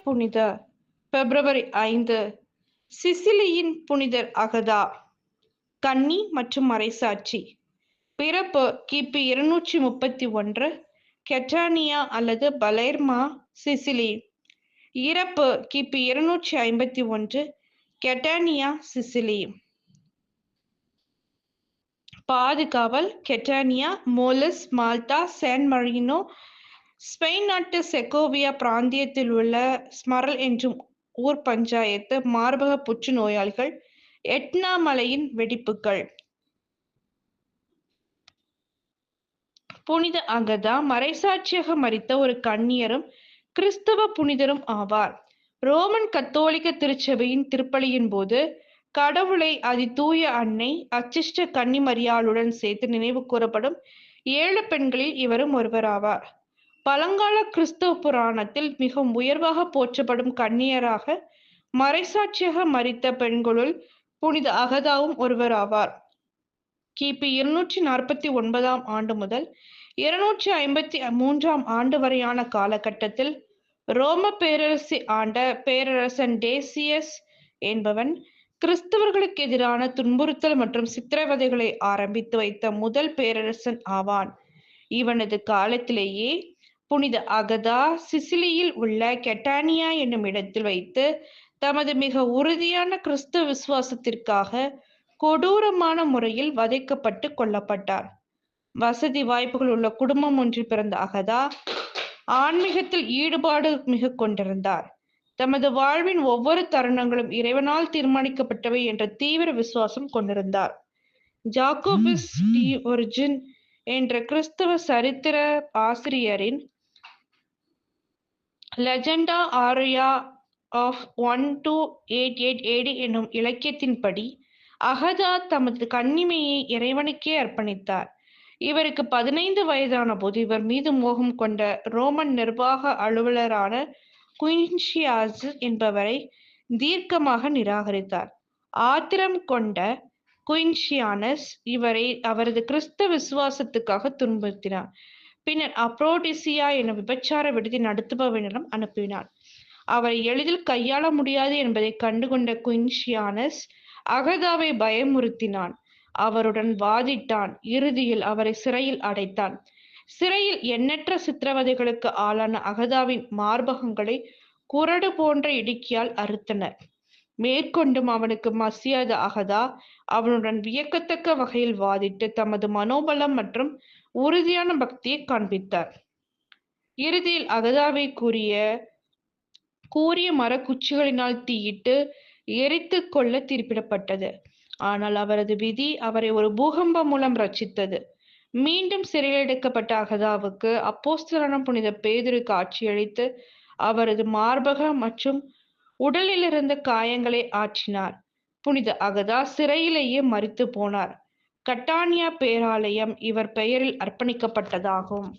புனித பிப்ரவரி 5 சிசிலியின் புனிதர் அகதா, கன்னி மற்றும் மறைசாட்சி. பிறப்பு கிபி 231 கெட்டானியா அல்லது பலேர்மா, சிசிலி. இறப்பு கிபி 251 கெட்டானியா, சிசிலி. பாதுகாவல் கெட்டானியா, மோலஸ், மால்டா, சான் மரினோ. ஸ்பெயின் நாட்டு செகோவியா பிராந்தியத்தில் உள்ள ஸ்மரல் என்றும் ஊர் பஞ்சாயத்து. மார்பக புற்று நோயாளிகள். எட்னா மலையின் வெடிப்புகள். புனித அகதா மறைசாட்சியாக மரித்த ஒரு கன்னியரும் கிறிஸ்தவ புனிதரும் ஆவார். ரோமன் கத்தோலிக்க திருச்சபையின் திருப்பலியின் போது கடவுளை அதிதூய அன்னை அச்சிஷ்ட கன்னிமரியாளுடன் சேர்த்து நினைவு கூறப்படும் 7 பெண்களில் இவரும் ஒருவராவார். பழங்கால கிறிஸ்தவ புராணத்தில் மிகவும் உயர்வாக போற்றப்படும் கன்னியராக மறைசாட்சியாக மரித்த பெண்களுள் புனித அகதாவும் ஒருவராவார். கிபி 249 ஆண்டு முதல் 253 ஆண்டு வரையான காலகட்டத்தில் ரோம பேரரசை ஆண்ட பேரரசன் டேசியஸ் என்பவன் கிறிஸ்தவர்களுக்கு எதிரான துன்புறுத்தல் மற்றும் சித்திரவதைகளை ஆரம்பித்து வைத்த முதல் பேரரசன் ஆவான். இவனது காலத்திலேயே புனித அகதா சிசிலியில் உள்ள கெட்டானியா என்னும் இடத்தில் வைத்து தமது மிக உறுதியான கிறிஸ்தவ விசுவாசத்திற்காக கொடூரமான முறையில் வதைக்கப்பட்டு கொல்லப்பட்டார். வசதி வாய்ப்புகள் உள்ள குடும்பம் ஒன்றில் பிறந்த அகதா ஆன்மீகத்தில் ஈடுபாடு மிக கொண்டிருந்தார். தமது வாழ்வின் ஒவ்வொரு தருணங்களும் இறைவனால் தீர்மானிக்கப்பட்டவை என்ற தீவிர விசுவாசம் கொண்டிருந்தார். ஜாக்கோபஸ் டி ஒரிஜின் என்ற கிறிஸ்தவ சரித்திர ஆசிரியரின் லெஜெண்டா ஆரியா ஆஃப் 1288 AD என்னும் இலக்கியத்தின்படி அகதா தமது கன்னிமையை இறைவனுக்கே அர்ப்பணித்தார். இவருக்கு 15 வயதான போது இவர் மீது மோகம் கொண்ட ரோமன் நிர்வாக அலுவலரான குயின்ஷியாஸ் என்பவரை தீர்க்கமாக நிராகரித்தார். ஆத்திரம் கொண்ட குயின்ஷியானஸ் இவரை அவரது கிறிஸ்தவ விசுவாசத்துக்காக துன்புறுத்தினார். பின்னர் அப்ரோடிசியா என விபச்சார விடுதி நடத்துபவனிடம் அனுப்பினார். அவரை எளிதில் கையாள முடியாது என்பதை கண்டுகொண்ட குயின்ஷியானஸ் அகதாவை பயமுறுத்தினான். அவருடன் வாதிட்டான். இறுதியில் அவரை சிறையில் அடைத்தான். சிறையில் எண்ணற்ற சித்திரவதைகளுக்கு ஆளான அகதாவின் மார்பகங்களை குறடு போன்ற இடுக்கியால் அறுத்தனர். மேற்கொண்டும் அவனுக்கு மசியாத அகதா அவனுடன் வியக்கத்தக்க வகையில் வாதிட்டு தமது மனோபலம் மற்றும் உறுதியான பக்தியை காண்பித்தார். இறுதியில் அகதாவை கூரிய மரக்குச்சிகளினால் தீயிட்டு எரித்து கொள்ள தீர்ப்பிடப்பட்டது. ஆனால் அவரது விதி அவரை ஒரு பூகம்பம் மூலம் ரட்சித்தது. மீண்டும் சிறையிலடைக்கப்பட்ட அகதாவுக்கு அப்போஸ்தலரான புனித பேதுரு காட்சியளித்து அவரது மார்பக மற்றும் உடலில் இருந்த காயங்களை ஆற்றினார். புனித அகதா சிறையிலேயே மரித்து போனார். கட்டானியா பேராலயம் இவர் பெயரில் அர்ப்பணிக்கப்பட்டதாகும்.